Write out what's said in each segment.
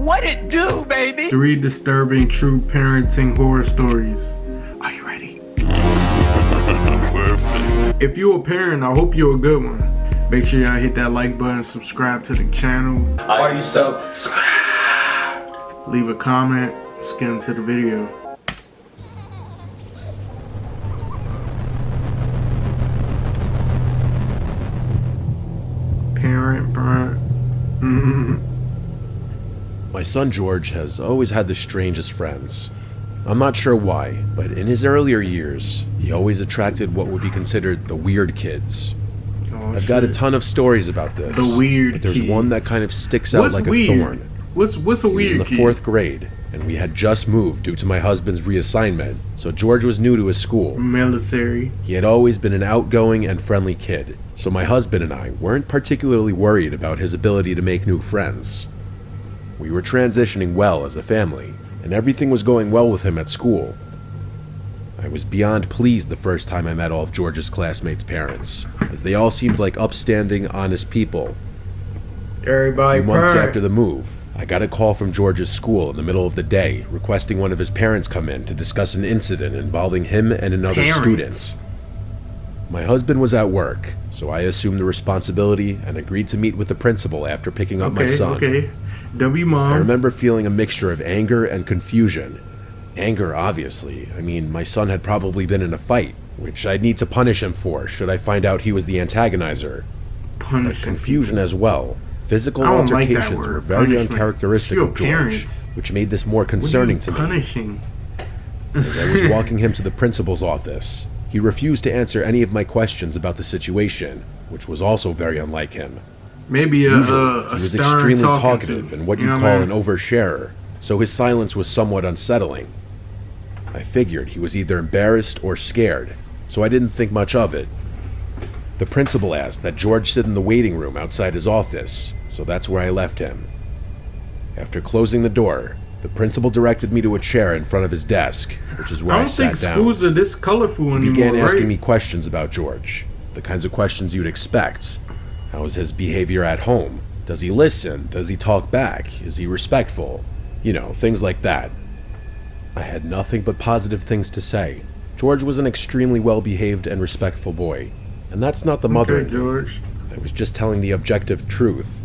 What it do, baby? 3 disturbing true parenting horror stories. Are you ready? Perfect. If you're a parent, I hope you're a good one. Make sure y'all hit that like button, subscribe to the channel. Are you subscribed? Leave a comment. Let's get into the video. Parent. My son George has always had the strangest friends. I'm not sure why, but in his earlier years, he always attracted what would be considered the weird kids. I've got a ton of stories about this. The weird but there's kids. one that kind of sticks out like a thorn. What's a He was weird in the kid? 4th grade, and we had just moved due to my husband's reassignment, so George was new to his school. Military. He had always been an outgoing and friendly kid, so my husband and I weren't particularly worried about his ability to make new friends. We were transitioning well as a family, and everything was going well with him at school. I was beyond pleased the first time I met all of George's classmates' parents, as they all seemed like upstanding, honest people. Everybody A few months purr. after the move, I got a call from George's school in the middle of the day requesting one of his parents come in to discuss an incident involving him and another student. My husband was at work, so I assumed the responsibility and agreed to meet with the principal after picking up my son. Okay. W mom. I remember feeling a mixture of anger and confusion. Anger, obviously. I mean, my son had probably been in a fight, which I'd need to punish him for should I find out he was the antagonizer. But confusion as well. Physical I don't like that altercations word, were very punishment. uncharacteristic Your of George, parents. which made this more concerning to me. Punishing. As I was walking him to the principal's office, he refused to answer any of my questions about the situation, which was also very unlike him. Maybe Usually, a he was stern extremely talking talkative to, and what you you'd know call I an mean? oversharer, so his silence was somewhat unsettling. I figured he was either embarrassed or scared, so I didn't think much of it. The principal asked that George sit in the waiting room outside his office, so that's where I left him. After closing the door, the principal directed me to a chair in front of his desk, which is where I I don't sat think down. schools are this colorful anymore, He began asking right? me questions about George, the kinds of questions you'd expect. How is his behavior at home? Does he listen? Does he talk back? Is he respectful? You know, things like that. I had nothing but positive things to say. George was an extremely well-behaved and respectful boy, and that's not the mother in Okay, me. George. I was just telling the objective truth.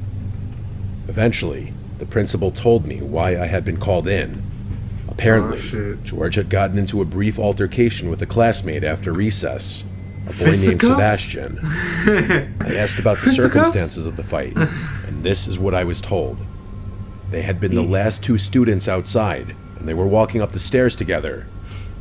Eventually, the principal told me why I had been called in. Apparently, shit. George had gotten into a brief altercation with a classmate after recess, a boy named Fisticuffs? Sebastian. I asked about the Fisticuffs? circumstances of the fight, and this is what I was told. They had been the last 2 students outside, and they were walking up the stairs together.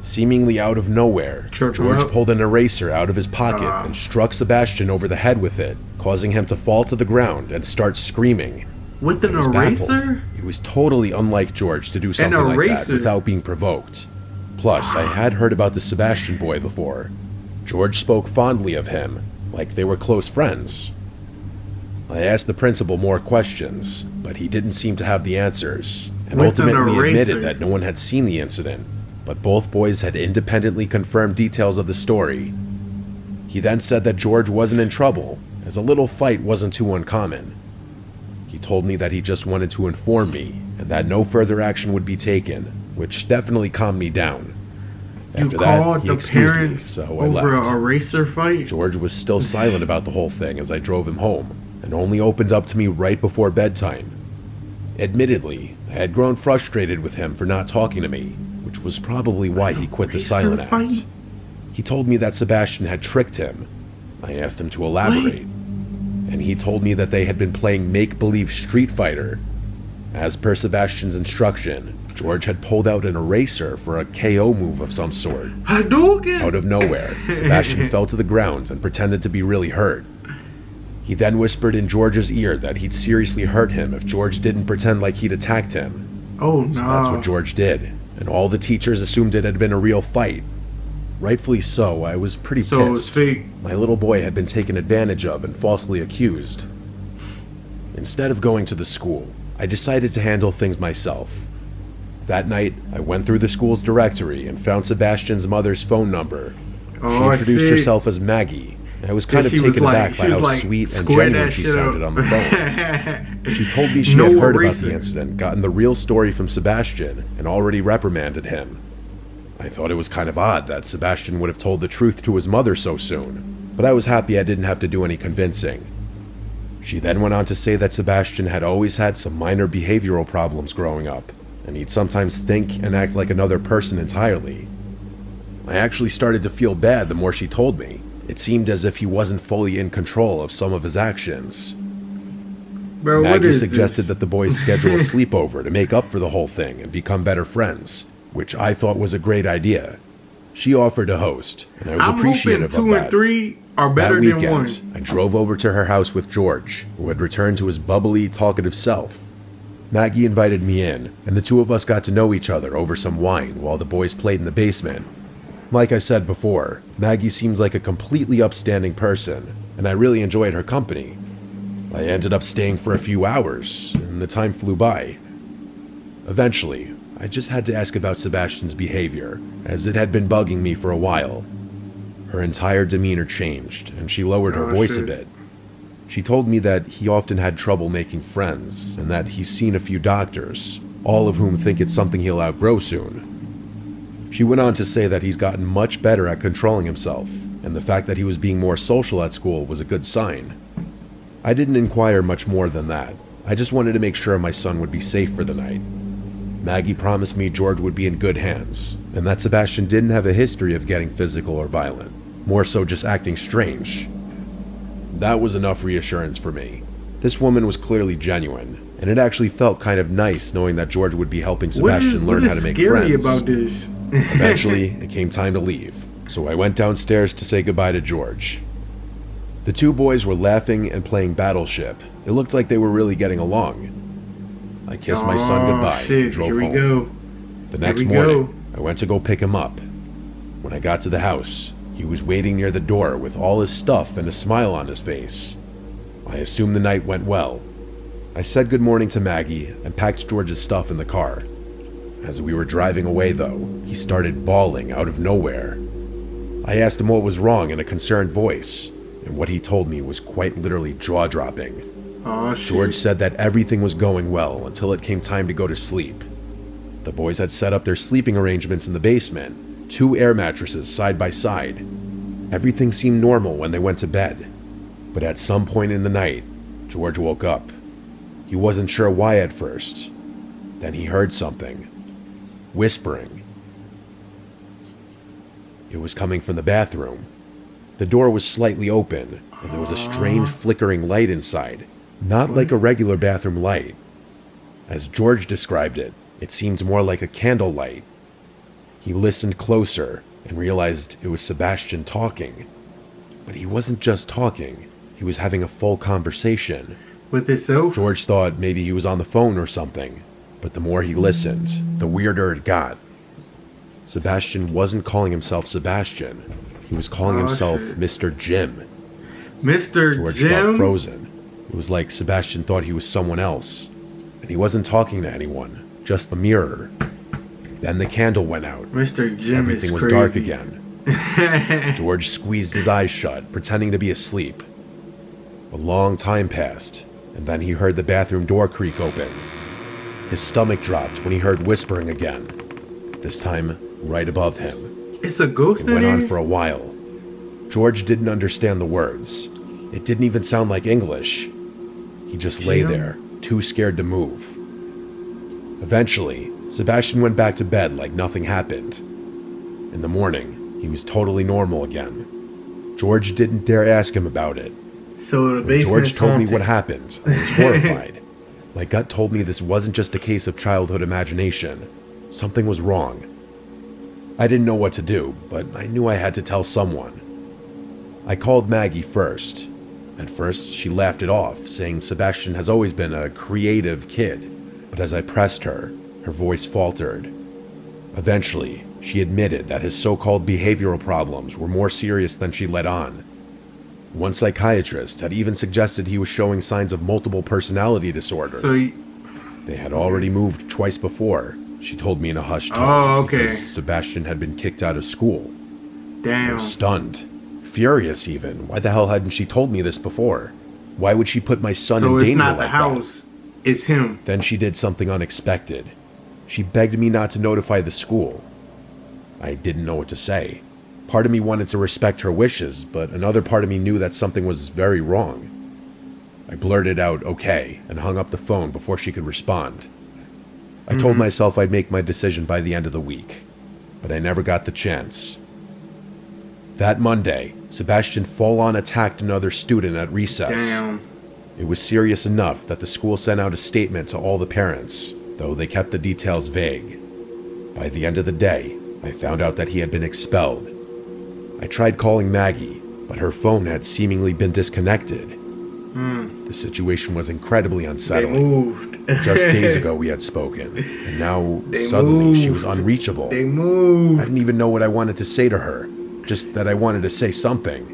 Seemingly out of nowhere, Chirp George up. pulled an eraser out of his pocket and struck Sebastian over the head with it, causing him to fall to the ground and start screaming. With an I was baffled. eraser? It was totally unlike George to do something like that eraser? without being provoked. Plus, I had heard about the Sebastian boy before. George spoke fondly of him, like they were close friends. I asked the principal more questions, but he didnn't seem to have the answers, and With an ultimately eraser? admitted that no one had seen the incident, but both boys had independently confirmed details of the story. He then said that George wasn't in trouble, as a little fight wasn't too uncommon. He told me that he just wanted to inform me, and that no further action would be taken, which definitely calmed me down. You After that, called he the excused me, parents so I over left. a eraser fight? George was still silent about the whole thing as I drove him home, and only opened up to me right before bedtime. Admittedly, I had grown frustrated with him for not talking to me, which was probably why he quit the Eraser silent act. fight? He told me that Sebastian had tricked him. I asked him to elaborate, and he told me that they had been playing make-believe Street Fighter. As per Sebastian's instruction, George had pulled out an eraser for a KO move of some sort. Hadouken! Out of nowhere, Sebastian fell to the ground and pretended to be really hurt. He then whispered in George's ear that he'd seriously hurt him if George didn't pretend like he'd attacked him. Oh no. So that's what George did, and all the teachers assumed it had been a real fight. Rightfully so, I was pretty So it's pissed. fake. My little boy had been taken advantage of and falsely accused. Instead of going to the school, I decided to handle things myself. That night, I went through the school's directory and found Sebastian's mother's phone number. She Oh, I introduced see. herself as Maggie I was kind of She was taken like- aback she by was how like, sweet and "Square genuine that she shit sounded up." on the phone. She told me she No had heard about erasing. the incident, gotten the real story from Sebastian, and already reprimanded him. I thought it was kind of odd that Sebastian would have told the truth to his mother so soon, but I was happy I didn't have to do any convincing. She then went on to say that Sebastian had always had some minor behavioral problems growing up, and he'd sometimes think and act like another person entirely. I actually started to feel bad the more she told me. It seemed as if he wasn't fully in control of some of his actions. Bro, what Maggie is suggested this? that the boys schedule a sleepover to make up for the whole thing and become better friends, which I thought was a great idea. She offered to host, and I was I'm appreciative hoping of 2 that. and 3 are better That than 1. weekend, I drove over to her house with George, who had returned to his bubbly, talkative self. Maggie invited me in, and the two of us got to know each other over some wine while the boys played in the basement. Like I said before, Maggie seems like a completely upstanding person, and I really enjoyed her company. I ended up staying for a few hours, and the time flew by. Eventually, I just had to ask about Sebastian's behavior, as it had been bugging me for a while. Her entire demeanor changed, and she lowered her voice a bit. She told me that he often had trouble making friends, and that he's seen a few doctors, all of whom think it's something he'll outgrow soon. She went on to say that he's gotten much better at controlling himself, and the fact that he was being more social at school was a good sign. I didn't inquire much more than that. I just wanted to make sure my son would be safe for the night. Maggie promised me George would be in good hands, and that Sebastian didn't have a history of getting physical or violent, more so just acting strange. That was enough reassurance for me. This woman was clearly genuine, and it actually felt kind of nice knowing that George would be helping Sebastian learn how to make scary friends. about this? Eventually, it came time to leave, so I went downstairs to say goodbye to George. The two boys were laughing and playing Battleship. It looked like they were really getting along. I kissed my son goodbye and Shit, drove here we home. go. The next we morning, go. I went to go pick him up. When I got to the house, he was waiting near the door with all his stuff and a smile on his face. I assumed the night went well. I said good morning to Maggie and packed George's stuff in the car. As we were driving away, though, he started bawling out of nowhere. I asked him what was wrong in a concerned voice, and what he told me was quite literally jaw-dropping. Oh, shit. George said that everything was going well until it came time to go to sleep. The boys had set up their sleeping arrangements in the basement, 2 air mattresses side by side. Everything seemed normal when they went to bed. But at some point in the night, George woke up. He wasn't sure why at first. Then he heard something. Whispering. It was coming from the bathroom. The door was slightly open, and there was a strange flickering light inside. Not like a regular bathroom light. As George described it, it seemed more like a candle light. He listened closer and realized it was Sebastian talking. But he wasn't just talking, he was having a full conversation. With itself? George thought maybe he was on the phone or something, but the more he listened, the weirder it got. Sebastian wasn't calling himself Sebastian. He was calling himself shit. Mr. Jim. Mr. George Jim? felt frozen. It was like Sebastian thought he was someone else. And he wasn't talking to anyone, just the mirror. Then the candle went out. Mr. Jim Everything is was crazy. dark again. George squeezed his eyes shut, pretending to be asleep. A long time passed, and then he heard the bathroom door creak open. His stomach dropped when he heard whispering again, this time right above him. It's a ghost It in went here? on for a while. George didn't understand the words. It didn't even sound like English. He just lay Jim? there, too scared to move. Eventually, Sebastian went back to bed like nothing happened. In the morning, he was totally normal again. George didn't dare ask him about it. So the When basement George is told me haunted. what happened, I was horrified. My gut told me this wasn't just a case of childhood imagination. Something was wrong. I didn't know what to do, but I knew I had to tell someone. I called Maggie first. At first, she laughed it off, saying Sebastian has always been a creative kid. But as I pressed her, her voice faltered. Eventually, she admitted that his so-called behavioral problems were more serious than she let on. One psychiatrist had even suggested he was showing signs of multiple personality disorder. So They had already moved twice before, she told me in a hushed tone. Oh, okay. Because Sebastian had been kicked out of school. I damn. was stunned. furious even. Why the hell hadn't she told me this before? Why would she put my son So in it's danger not like the house, it's him. that? Then she did something unexpected. She begged me not to notify the school. I didn't know what to say. Part of me wanted to respect her wishes, but another part of me knew that something was very wrong. I blurted out, okay, and hung up the phone before she could respond. I told myself I'd make my decision by the end of the week, but I never got the chance. That Monday, Sebastian full-on attacked another student at recess. Damn. It was serious enough that the school sent out a statement to all the parents, though they kept the details vague. By the end of the day, I found out that he had been expelled. I tried calling Maggie, but her phone had seemingly been disconnected. The situation was incredibly They unsettling. moved. Just days ago we had spoken, and now They suddenly she was moved. unreachable. They I moved. didn't even know what I wanted to say to her, just that I wanted to say something.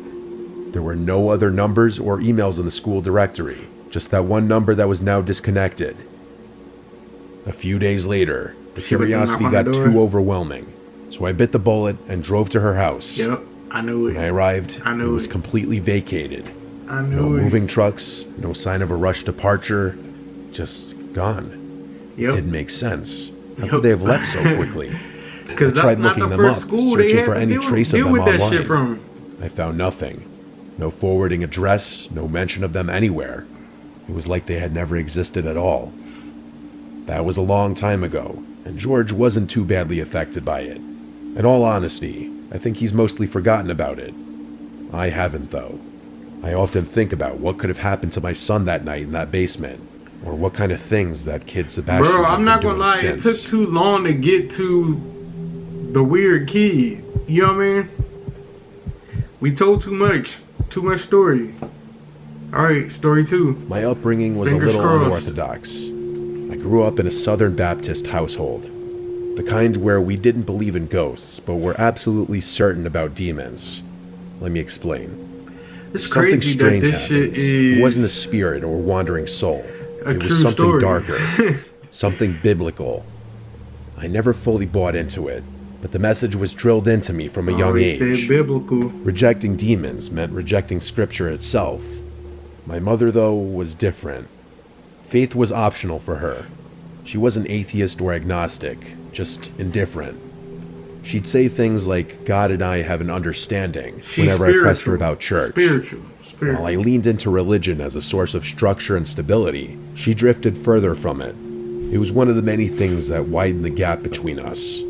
There were no other numbers or emails in the school directory, just that one number that was now disconnected. A few days later, the She would knock curiosity on the got door? too overwhelming, so I bit the bullet and drove to her house. Yep, I knew When I it. arrived, I it knew was it. completely vacated. I No knew it. moving trucks, no sign of a rushed departure, just gone. Yep. Didn't make sense. How Yup. could they have left so quickly? Because I tried that's not looking the them first up, school they searching had for to any deal, trace of deal them with that online. shit from. I found nothing. No forwarding address, no mention of them anywhere. It was like they had never existed at all. That was a long time ago, and George wasn't too badly affected by it. In all honesty, I think he's mostly forgotten about it. I haven't, though. I often think about what could have happened to my son that night in that basement, or what kind of things that kid Sebastian Bro, has I'm been not doing gonna lie, since. it took too long to get to the weird kid. You know what I mean? We told too much story. Alright, story 2. My upbringing was Fingers a little crossed. unorthodox. I grew up in a Southern Baptist household. The kind where we didn't believe in ghosts, but were absolutely certain about demons. Let me explain. It's Something crazy that strange this shit happens. is It wasn't a spirit or wandering soul. a It true was something story. darker, something biblical. I never fully bought into it, but the message was drilled into me from a young Already age. said biblical. Rejecting demons meant rejecting scripture itself. My mother, though, was different. Faith was optional for her. She wasn't atheist or agnostic, just indifferent. She'd say things like, God and I have an understanding, She's whenever I pressed her spiritual. about church. Spiritual. While I leaned into religion as a source of structure and stability, she drifted further from it. It was one of the many things that widened the gap between us.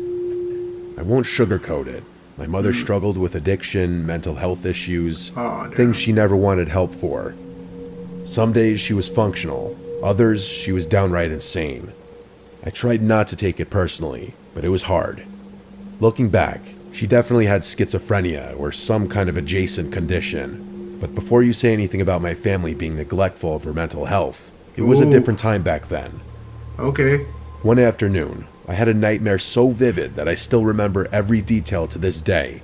I won't sugarcoat it. My mother struggled with addiction, mental health issues, Oh, damn. things she never wanted help for. Some days she was functional, others she was downright insane. I tried not to take it personally, but it was hard. Looking back, she definitely had schizophrenia or some kind of adjacent condition. But before you say anything about my family being neglectful of her mental health, it was a Ooh. different time back then. Okay. One afternoon, I had a nightmare so vivid that I still remember every detail to this day.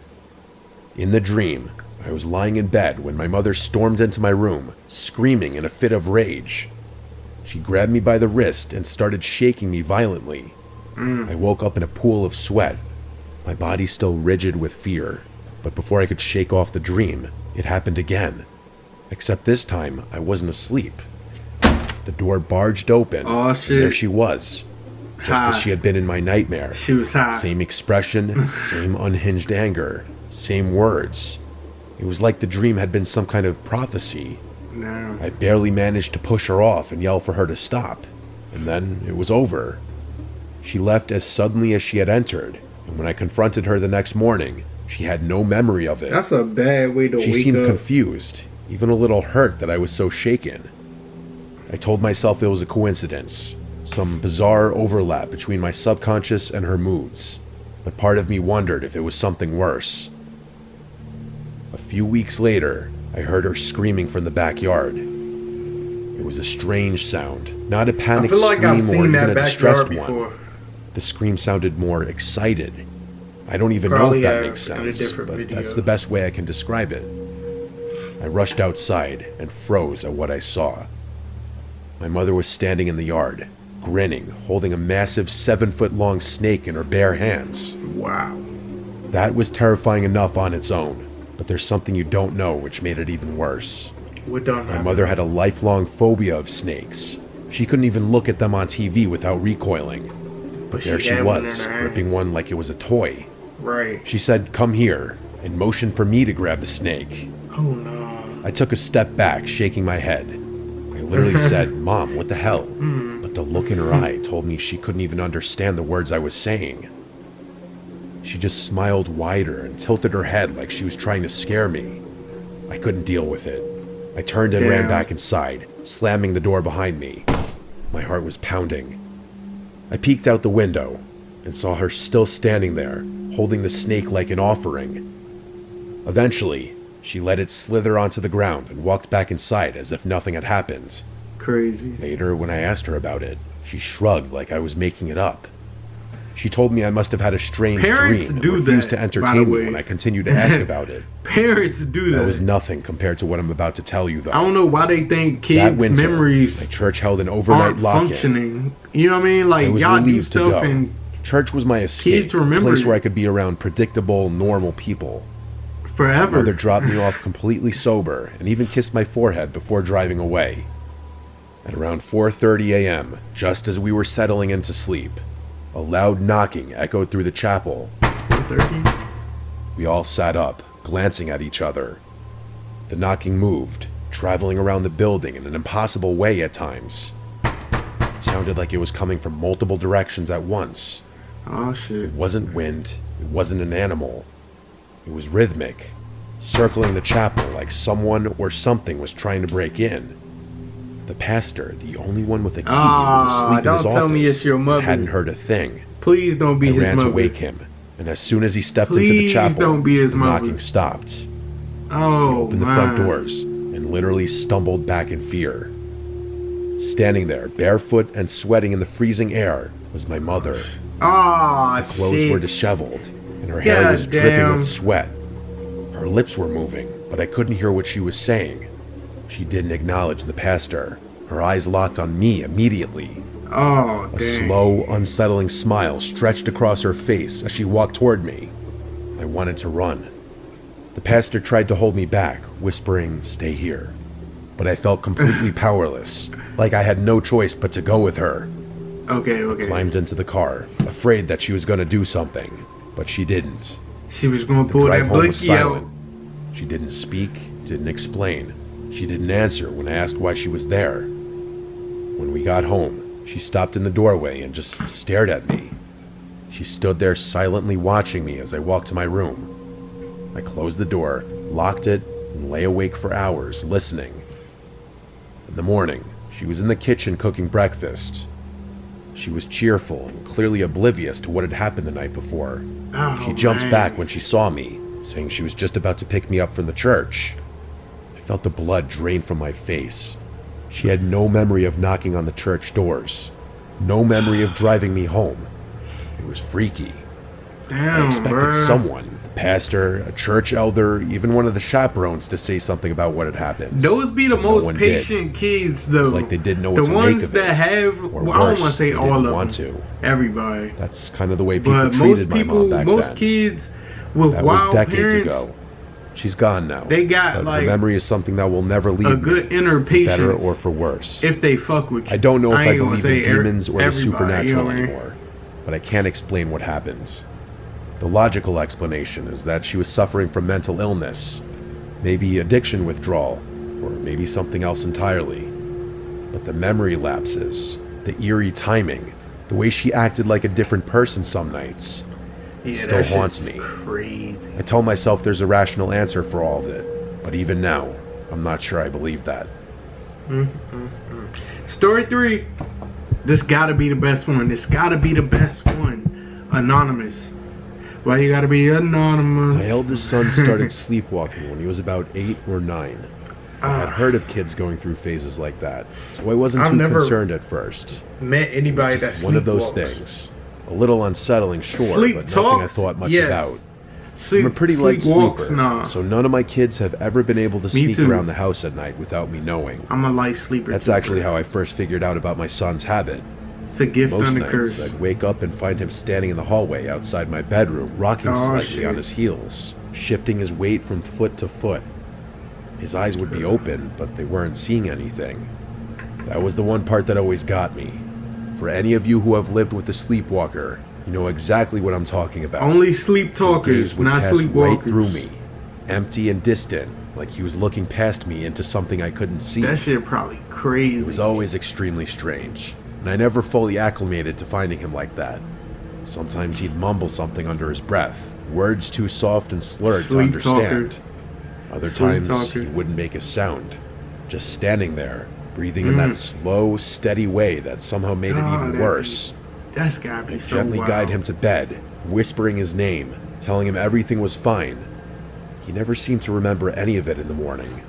In the dream, I was lying in bed when my mother stormed into my room, screaming in a fit of rage. She grabbed me by the wrist and started shaking me violently. I woke up in a pool of sweat, my body still rigid with fear. But before I could shake off the dream, it happened again. Except this time, I wasn't asleep. The door barged open, Oh, and shit. there she was, just as High. she had been in my nightmare. She was high. Same expression, same unhinged anger, same words. It was like the dream had been some kind of prophecy. No. I barely managed to push her off and yell for her to stop, and then it was over. She left as suddenly as she had entered, and when I confronted her the next morning, she had no memory of it. That's a bad way to She wake seemed up. confused, even a little hurt that I was so shaken. I told myself it was a coincidence, some bizarre overlap between my subconscious and her moods, but part of me wondered if it was something worse. A few weeks later, I heard her screaming from the backyard. It was a strange sound, not a I panic feel like I've scream or seen even that a distressed backyard one. before. The scream sounded more excited. I don't even Probably know if that have makes in a sense, different but video. that's the best way I can describe it. I rushed outside and froze at what I saw. My mother was standing in the yard, grinning, holding a massive 7-foot-long snake in her bare hands. Wow. That was terrifying enough on its own, But there's something you don't know which made it even worse. What done? My mother had a lifelong phobia of snakes. She couldn't even look at them on TV without recoiling. But there she was, gripping one like it was a toy. Right. She said, "Come here," and motioned for me to grab the snake. Oh no. I took a step back, shaking my head. I literally said, "Mom, what the hell?" But the look in her eye told me she couldn't even understand the words I was saying. She just smiled wider and tilted her head like she was trying to scare me. I couldn't deal with it. I turned and ran back inside, slamming the door behind me. My heart was pounding. I peeked out the window and saw her still standing there, holding the snake like an offering. Eventually, she let it slither onto the ground and walked back inside as if nothing had happened. Crazy. Later, when I asked her about it, she shrugged like I was making it up. She told me I must have had a strange Parents dream and do refused that, to by entertain the me way. when I continued to ask about it. Parents do that. That was nothing compared to what I'm about to tell you, though. I don't know why they think That kids' winter, memories my church held an overnight aren't lock-in. functioning. You know what I mean? Like, I was y'all do relieved to stuff go. and Church was my escape, Kids a remember place it. where I could be around predictable, normal people. forever. Mother dropped me off completely sober and even kissed my forehead before driving away. At around 4:30 a.m., just as we were settling into sleep, a loud knocking echoed through the chapel. 30? We all sat up, glancing at each other. The knocking moved, traveling around the building in an impossible way at times. It sounded like it was coming from multiple directions at once. Oh shit. It wasn't wind, it wasn't an animal. It was rhythmic, circling the chapel like someone or something was trying to break in. The pastor, the only one with a key, was asleep in his don't tell me office it's your mother. and hadn't heard a thing. Please don't be I his ran mother. to wake him, and as soon as he stepped into the Please chapel, don't be his the mother. knocking stopped. Oh, Opened the front doors and literally stumbled back in fear. Standing there, barefoot and sweating in the freezing air, was my mother. Ah, Clothes shit. were disheveled, and her hair was God dripping damn. with sweat. Her lips were moving, but I couldn't hear what she was saying. She didn't acknowledge the pastor. Her eyes locked on me immediately. Oh, A damn. slow, unsettling smile stretched across her face as she walked toward me. I wanted to run. The pastor tried to hold me back, whispering, "Stay here." But I felt completely powerless, like I had no choice but to go with her. Okay, okay. Climbed into the car, afraid that she was going to do something, but she didn't. She was gonna The pull drive that home was blicky out. silent. She didn't speak, didn't explain. She didn't answer when I asked why she was there. When we got home, she stopped in the doorway and just stared at me. She stood there silently watching me as I walked to my room. I closed the door, locked it, and lay awake for hours, listening. In the morning, she was in the kitchen cooking breakfast. She was cheerful and clearly oblivious to what had happened the night before. Oh, She jumped man. back when she saw me, saying she was just about to pick me up from the church. I felt the blood drain from my face. She had no memory of knocking on the church doors. No memory of driving me home. It was freaky. Damn, I expected bruh. someone, the pastor, a church elder, even one of the chaperones to say something about what had happened. Those be the No most one did. patient kids, though. It's like they didn't know what the to ones make of that it. have. Or Well, I don't worse, want to say they all didn't of want them. to. Everybody. That's kind of the way people But treated most my people, mom back most then. kids with That was wild decades parents, ago. She's gone now. They got, but like, her memory is something that will never leave a me, good inner for better patience or for worse. if they fuck with you. I don't know if I ain't gonna believe in say demons or the everybody, supernatural you know what I mean? anymore, but I can't explain what happens. The logical explanation is that she was suffering from mental illness, maybe addiction withdrawal, or maybe something else entirely. But the memory lapses, the eerie timing, the way she acted like a different person some nights, Yeah, still that haunts shit's me. Crazy. I tell myself there's a rational answer for all of it, but even now, I'm not sure I believe that. Story 3. This gotta be the best one. This gotta be the best one. Anonymous. Why you gotta be anonymous? My eldest son started sleepwalking when he was about 8 or 9. I had heard of kids going through phases like that, so I wasn't I've too never concerned at first. Met anybody It's that just one of those sleepwalks. things. A little unsettling, sure, Sleep but nothing I talks? thought much Yes. about. Sleep, I'm a pretty light sleepwalks? sleeper, Nah. so none of my kids have ever been able to sneak too. around the house at night without me knowing. I'm a light sleeper. That's too, actually bro. how I first figured out about my son's habit. It's a gift Most and a nights, curse. I'd wake up and find him standing in the hallway outside my bedroom, rocking Oh, slightly shit. on his heels, shifting his weight from foot to foot. His eyes would be open, but they weren't seeing anything. That was the one part that always got me. For any of you who have lived with a sleepwalker, you know exactly what I'm talking about. Only sleep His talkers, gaze would not pass sleepwalkers. right through me, empty and distant, like he was looking past me into something I couldn't see. That shit probably crazy. It was always extremely strange, and I never fully acclimated to finding him like that. Sometimes he'd mumble something under his breath, words too soft and slurred to Sleep understand. talker. Other Sleep times, talker. he wouldn't make a sound, just standing there, breathing in that slow, steady way that somehow made it even worse. That's gotta be I'd so gently wild. guide him to bed, whispering his name, telling him everything was fine. He never seemed to remember any of it in the morning.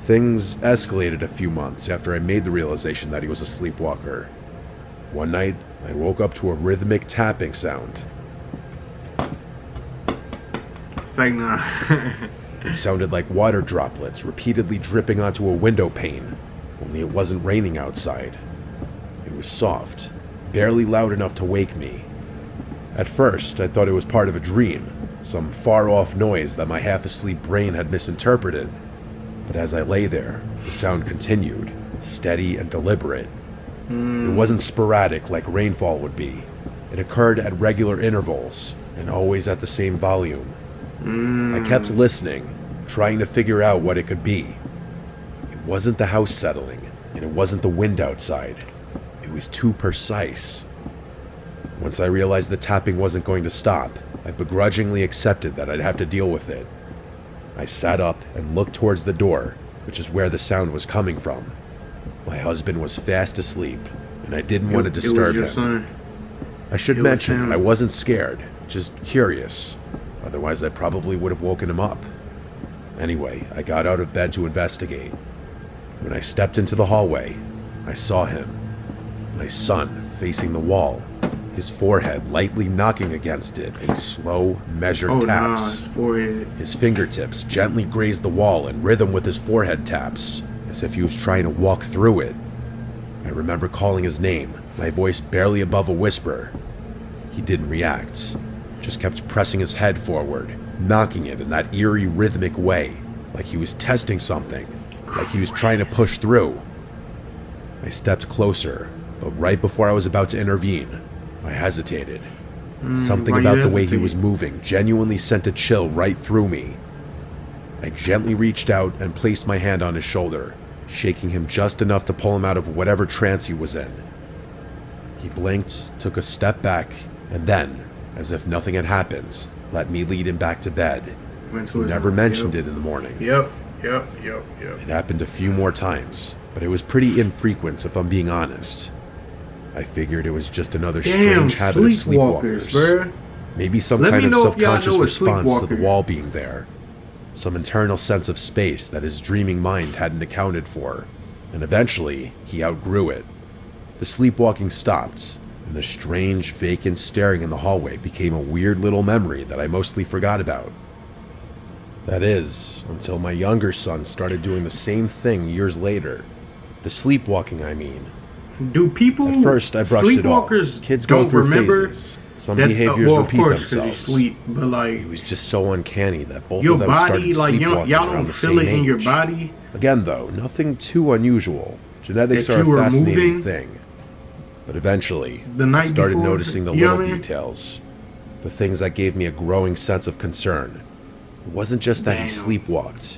Things escalated a few months after I made the realization that he was a sleepwalker. One night, I woke up to a rhythmic tapping sound. It's like, nah. It sounded like water droplets repeatedly dripping onto a window pane, only it wasn't raining outside. It was soft, barely loud enough to wake me. At first, I thought it was part of a dream, some far-off noise that my half-asleep brain had misinterpreted. But as I lay there, the sound continued, steady and deliberate. It wasn't sporadic like rainfall would be. It occurred at regular intervals, and always at the same volume. I kept listening, trying to figure out what it could be. It wasn't the house settling, and it wasn't the wind outside. It was too precise. Once I realized the tapping wasn't going to stop, I begrudgingly accepted that I'd have to deal with it. I sat up and looked towards the door, which is where the sound was coming from. My husband was fast asleep, and I didn't want to disturb him. Son. I should It was mention him. that I wasn't scared, just curious. Otherwise, I probably would have woken him up. Anyway, I got out of bed to investigate. When I stepped into the hallway, I saw him. My son facing the wall, his forehead lightly knocking against it in slow, measured Oh, nah, taps. his forehead. His fingertips gently grazed the wall in rhythm with his forehead taps, as if he was trying to walk through it. I remember calling his name, my voice barely above a whisper. He didn't react, just kept pressing his head forward, knocking it in that eerie rhythmic way, like he was testing something, like he was trying to push through. I stepped closer, but right before I was about to intervene, I hesitated. Something why you about the way he hesitate? was moving genuinely sent a chill right through me. I gently reached out and placed my hand on his shoulder, shaking him just enough to pull him out of whatever trance he was in. He blinked, took a step back, and then, as if nothing had happened, let me lead him back to bed. Went He to his never room. mentioned Yep. it in the morning. Yep. It happened a few more times, but it was pretty infrequent if I'm being honest. I figured it was just another Damn, strange habit of sleepwalkers, sleepwalkers. bruh. Maybe some Let kind me of know if y'all subconscious know a response to the sleepwalker. wall being there. Some internal sense of space that his dreaming mind hadn't accounted for. And eventually, he outgrew it. The sleepwalking stopped, and the strange, vacant staring in the hallway became a weird little memory that I mostly forgot about. That is, until my younger son started doing the same thing years later. The sleepwalking, I mean. Do people? At first, I brushed it off. Sleepwalkers Kids go don't through remember phases. Some that, behaviors well, of repeat course, 'cause you themselves. sleep, but like It was just so uncanny that both your of them body, started like sleepwalking y'all around don't the feel same it in your age. body. Again, though, nothing too unusual. Genetics That are you were a fascinating moving thing. But eventually, the I night started before, noticing the you know little what I mean? details. The things that gave me a growing sense of concern. It wasn't just that he Damn. sleepwalked.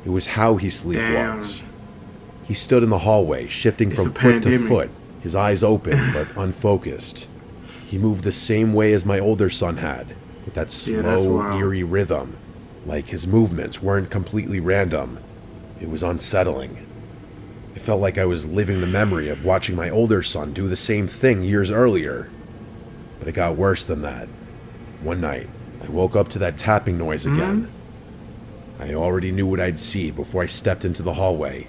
It was how he sleepwalked. Damn. He stood in the hallway, shifting It's from a foot to pandemic. foot, his eyes open but unfocused. He moved the same way as my older son had, with that Yeah, that's slow, wild. eerie rhythm. Like his movements weren't completely random. It was unsettling. It felt like I was living the memory of watching my older son do the same thing years earlier. But it got worse than that. One night, I woke up to that tapping noise again. I already knew what I'd see before I stepped into the hallway,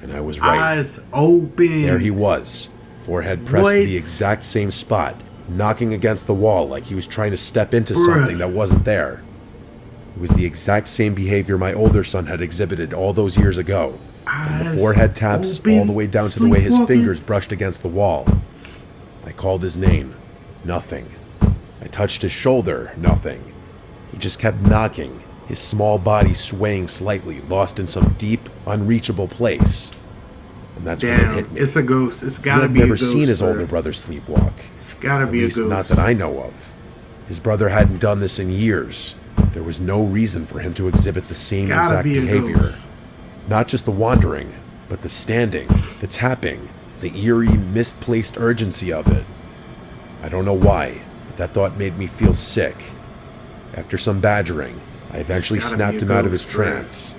and I was right. Eyes open. There he was, forehead pressed to What? the exact same spot, knocking against the wall like he was trying to step into Bruh. something that wasn't there. It was the exact same behavior my older son had exhibited all those years ago. From the Eyes forehead taps open, all the way down to the way his sleepwalking. fingers brushed against the wall. I called his name. Nothing. I touched his shoulder. Nothing. He just kept knocking, his small body swaying slightly, lost in some deep, unreachable place. And that's when it hit me. It's a ghost. It's gotta be He a had ghost. never seen his bro. older brother sleepwalk. It's gotta be At a least ghost. not that I know of. His brother hadn't done this in years. There was no reason for him to exhibit the same Gotta exact be a behavior. ghost. Not just the wandering, but the standing, the tapping, the eerie, misplaced urgency of it. I don't know why, but that thought made me feel sick. After some badgering, I eventually Gotta snapped be a him out of his ghost, bro. trance.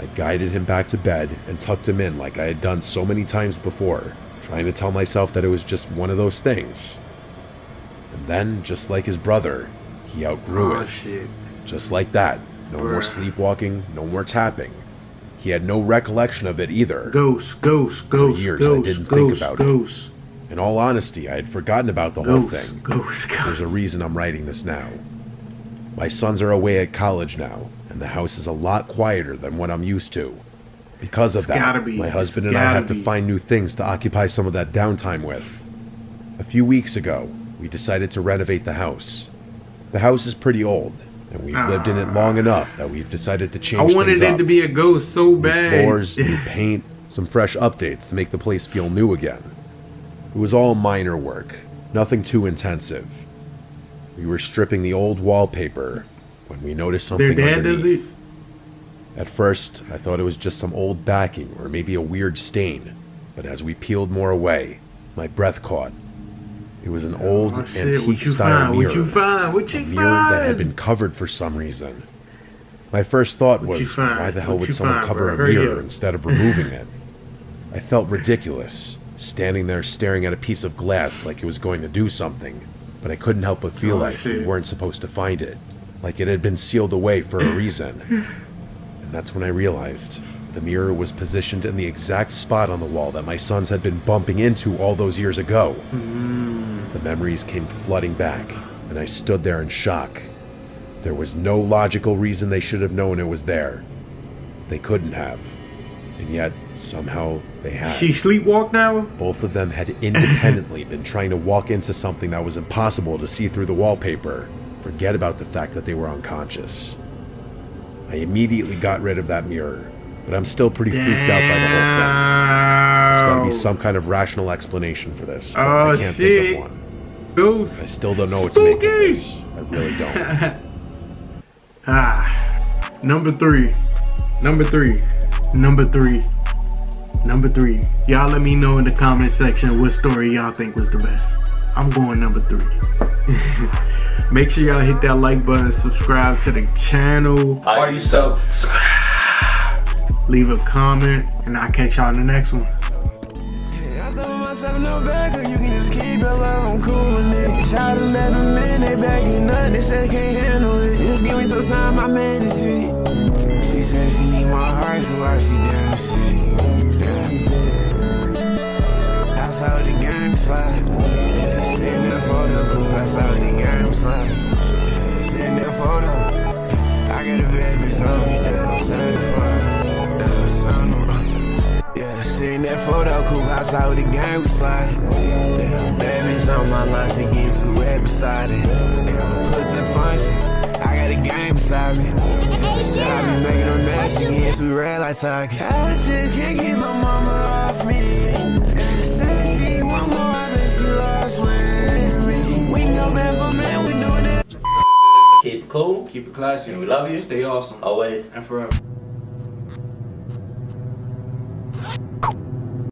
I guided him back to bed and tucked him in like I had done so many times before, trying to tell myself that it was just one of those things. And then, just like his brother, he outgrew Oh it. shit. Just like that. No more Bruh. sleepwalking, no more tapping. He had no recollection of it either. Ghost, ghost, ghost, years I ghost, didn't think ghost, about it. ghost, In all honesty, I had forgotten about the whole ghost, thing. ghost, There's ghost. a reason I'm writing this now. My sons are away at college now, and the house is a lot quieter than what I'm used to. Because of gotta that, be. my husband It's and I gotta have to be. find new things to occupy some of that downtime with. A few weeks ago, we decided to renovate the house. The house is pretty old, and we've lived in it long enough that we've decided to I change wanted things it up. to be a ghost so New bad. floors, new paint, some fresh updates to make the place feel new again. It was all minor work, nothing too intensive. We were stripping the old wallpaper when we noticed something Their dad does it? underneath. At first, I thought it was just some old backing or maybe a weird stain, but as we peeled more away, my breath caught. It was an old Oh, shit. What antique you style find? mirror. What you find? What you A mirror that had find? been covered for some reason. My first thought What you was, find? why the hell What would you someone find, cover bro? a Hurry mirror up. instead of removing it? I felt ridiculous, standing there staring at a piece of glass like it was going to do something, but I couldn't help but feel Oh, like we shit. weren't supposed to find it, like it had been sealed away for a reason. And that's when I realized the mirror was positioned in the exact spot on the wall that my sons had been bumping into all those years ago. The memories came flooding back, and I stood there in shock. There was no logical reason they should have known it was there. They couldn't have. And yet, somehow, they had. She sleepwalk now? Both of them had independently been trying to walk into something that was impossible to see through the wallpaper. Forget about the fact that they were unconscious. I immediately got rid of that mirror, but I'm still pretty freaked out by the whole thing. There's gotta be some kind of rational explanation for this, but I Oh, can't think shit. of one. Ghost. I still don't know what to make of Spooky. this. I really don't. Number three. Number three. Number three. Number three. Y'all let me know in the comment section what story y'all think was the best. I'm going number 3. Make sure y'all hit that like button, subscribe to the channel, Are you subscribed? leave a comment, and I'll catch y'all in the next one. I throw myself in no bag, or you can just keep your love, I'm cool with it. Try to let them in, they backing up, they say they can't handle it. Just give me some time, my man is it. She said she need my heart, so why she down the shit? That's how the game slide. Yeah, sitting there for the coupe, that's how the game slide. Yeah, sitting there for the, I got a bad bitch on me, that's sound the fire. Yeah, sitting there for the coupe, that's how the game slide. Damn, bad bitch on my line, she getting too wet beside it. Damn, puts in function, I got a game beside me. Said I be making her mad, she getting too red like Target. I just can't get my mama off me. Said she want more than she lost with me. We can go man for man, we doing it. Keep it cool. Keep it classy. And we love you. Stay awesome. Always. And forever.